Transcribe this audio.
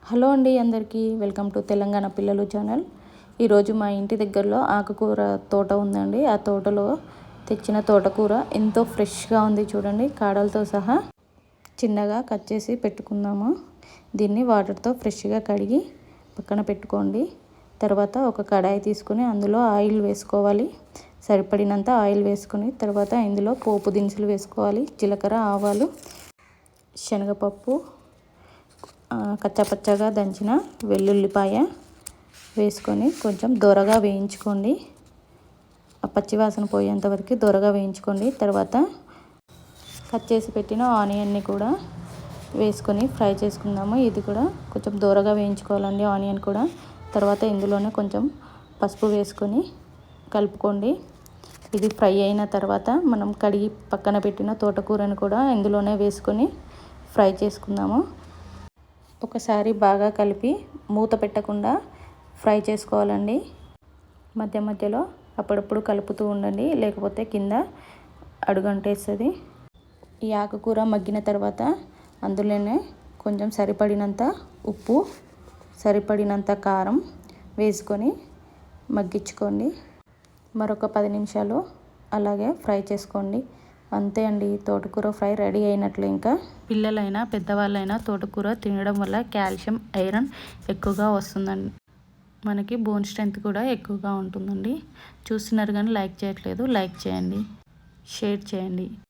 Hello అండి, అందరికీ welcome to Telangana పిల్లలు ఛానల్. ఈరోజు మా ఇంటి దగ్గరలో ఆకుకూర తోట ఉందండి. ఆ తోటలో తెచ్చిన తోటకూర ఎంతో ఫ్రెష్గా ఉంది చూడండి. కాడలతో సహా చిన్నగా కట్ చేసి పెట్టుకుందాము. దీన్ని వాటర్తో ఫ్రెష్గా కడిగి పక్కన పెట్టుకోండి. తర్వాత ఒక కడాయి తీసుకొని అందులో ఆయిల్ వేసుకోవాలి. సరిపడినంత ఆయిల్ వేసుకొని తర్వాత ఇందులో పోపు దినుసులు వేసుకోవాలి. జీలకర్ర, ఆవాలు, శనగపప్పు, కచ్చాపచ్చాగా దంచిన వెల్లుల్లిపాయ వేసుకొని కొంచెం దోరగా వేయించుకోండి. ఆ పచ్చివాసన పోయేంత వరకు దోరగా వేయించుకోండి. తర్వాత కట్ చేసి పెట్టిన ఆనియన్ని కూడా వేసుకొని ఫ్రై చేసుకుందాము. ఇది కూడా కొంచెం దోరగా వేయించుకోవాలండి ఆనియన్ కూడా. తర్వాత ఇందులోనే కొంచెం పసుపు వేసుకొని కలుపుకోండి. ఇది ఫ్రై అయిన తర్వాత మనం కడిగి పక్కన పెట్టిన తోటకూరను కూడా ఇందులోనే వేసుకొని ఫ్రై చేసుకుందాము. ఒకసారి బాగా కలిపి మూత పెట్టకుండా ఫ్రై చేసుకోవాలండి. మధ్య మధ్యలో అప్పుడప్పుడు కలుపుతూ ఉండండి, లేకపోతే కింద అడుగంటేస్తుంది. ఈ ఆకుకూర మగ్గిన తర్వాత అందులోనే కొంచెం సరిపడినంత ఉప్పు, సరిపడినంత కారం వేసుకొని మగ్గించుకోండి. మరొక 10 నిమిషాలు అలాగే ఫ్రై చేసుకోండి. అంతే అండి, తోటకూర ఫ్రై రెడీ అయినట్లు. ఇంకా పిల్లలైనా పెద్దవాళ్ళైనా తోటకూర తినడం వల్ల కాల్షియం, ఐరన్ ఎక్కువగా వస్తుందండి. మనకి బోన్ స్ట్రెంత్ కూడా ఎక్కువగా ఉంటుందండి. చూస్తున్నారు కానీ లైక్ చేయట్లేదు. లైక్ చేయండి, షేర్ చేయండి.